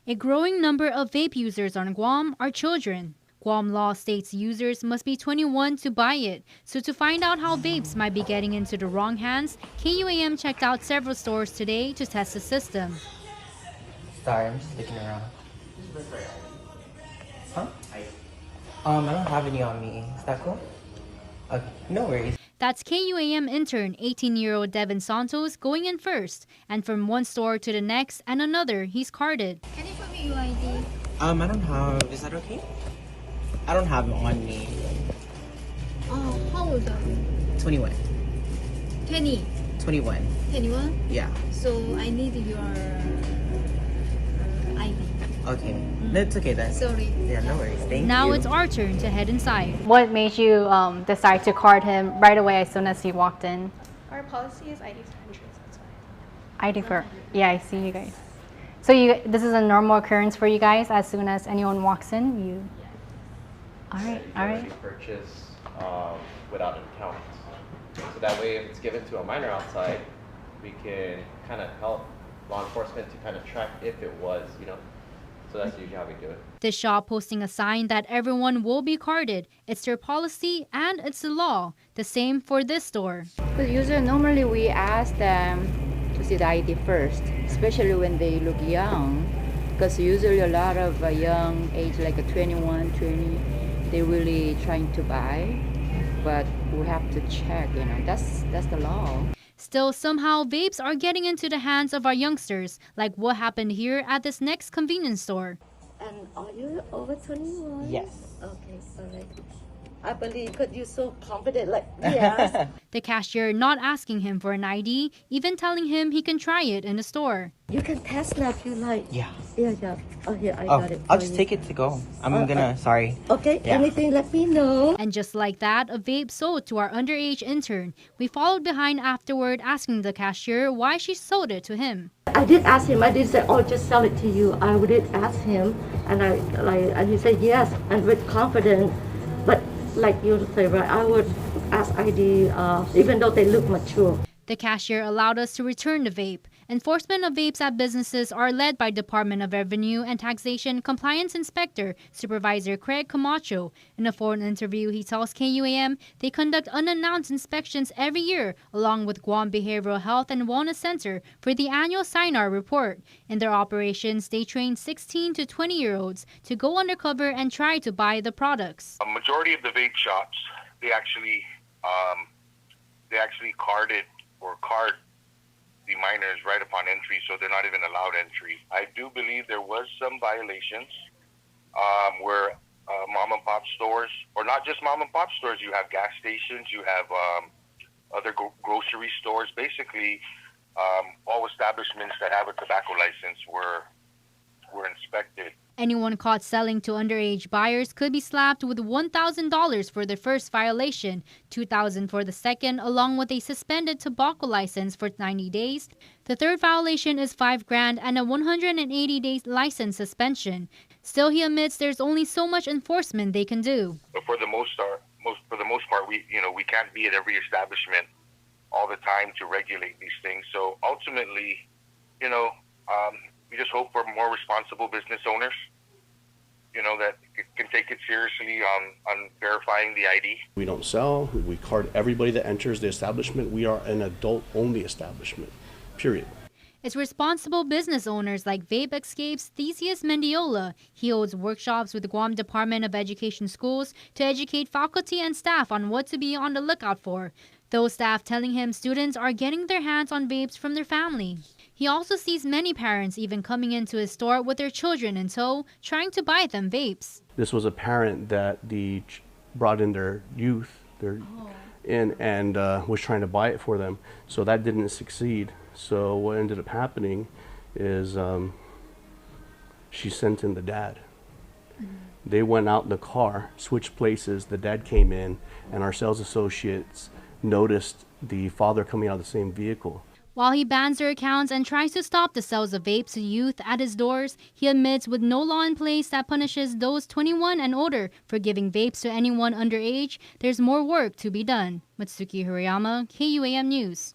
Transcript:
A growing number of vape users on Guam are children. Guam law states users must be 21 to buy it. So to find out how vapes might be getting into the wrong hands, KUAM checked out several stores today to test the system. Sorry, I'm just looking around. Huh? I don't have any on me. Is that cool? Okay, no worries. That's KUAM intern 18-year-old Devin Santos going in first. And from one store to the next and another, he's carded. Can you put me your ID? I don't have. Is that okay? I don't have it on me. Oh, how old are you? 21. 20. 21. 21? Yeah. So I need your ID. Okay. That's okay then. Sorry. Yeah, no worries. Thank you. Now it's our turn to head inside. What made you decide to card him right away as soon as he walked in? Our policy is ID for entries, that's why. ID for, yeah, I see you guys. So this is a normal occurrence for you guys as soon as anyone walks in? You. All right, all right. Purchase without an account. So that way, if it's given to a minor outside, we can kind of help law enforcement to kind of track if it was, So that's usually how we do it. The shop posting a sign that everyone will be carded. It's their policy and it's the law. The same for this store. Because usually, normally we ask them to see the ID first, especially when they look young. Because usually a lot of young age, like a 21, 20, they're really trying to buy. But we have to check, that's the law. Still, somehow, vapes are getting into the hands of our youngsters, like what happened here at this next convenience store. And are you over 21? Yes. Okay, all right. I believe because you're so confident, like, yes. The cashier not asking him for an ID, even telling him he can try it in the store. You can test now if you like. Yeah. Yeah. Oh, here, I got it. I'll just take it to go. Sorry. Okay, Yeah. anything, let me know. And just like that, a vape sold to our underage intern. We followed behind afterward, asking the cashier why she sold it to him. I did ask him, I did say, oh, just sell it to you. I did ask him, and he said yes, and with confidence. But like you say, right, I would ask ID, even though they look mature. The cashier allowed us to return the vape. Enforcement of vapes at businesses are led by Department of Revenue and Taxation Compliance Inspector Supervisor Craig Camacho. In a phone interview, he tells KUAM they conduct unannounced inspections every year along with Guam Behavioral Health and Wellness Center for the annual SINAR report. In their operations, they train 16 to 20-year-olds to go undercover and try to buy the products. A majority of the vape shops, they actually card the minors right upon entry, so they're not even allowed entry. I do believe there was some violations where mom and pop stores, or not just mom and pop stores, you have gas stations, you have other grocery stores, basically all establishments that have a tobacco license were inspected. Anyone caught selling to underage buyers could be slapped with $1,000 for their first violation, $2,000 for the second, along with a suspended tobacco license for 90 days. The third violation is $5,000 and a 180-day license suspension. Still, he admits there's only so much enforcement they can do. But for the most part, we can't be at every establishment all the time to regulate these things. So ultimately, we just hope for more responsible business owners, that can take it seriously on verifying the ID. We don't sell. We card everybody that enters the establishment. We are an adult-only establishment, period. It's responsible business owners like Vape Escapes Theseus Mendiola. He holds workshops with the Guam Department of Education schools to educate faculty and staff on what to be on the lookout for. Those staff telling him students are getting their hands on vapes from their family. He also sees many parents even coming into his store with their children in tow, trying to buy them vapes. This was a parent that brought in their youth, and was trying to buy it for them. So that didn't succeed. So what ended up happening is she sent in the dad. They went out in the car, switched places. The dad came in, and our sales associates noticed the father coming out of the same vehicle. While he bans their accounts and tries to stop the sales of vapes to youth at his doors, he admits with no law in place that punishes those 21 and older for giving vapes to anyone underage, there's more work to be done. Matsuki Hirayama, KUAM News.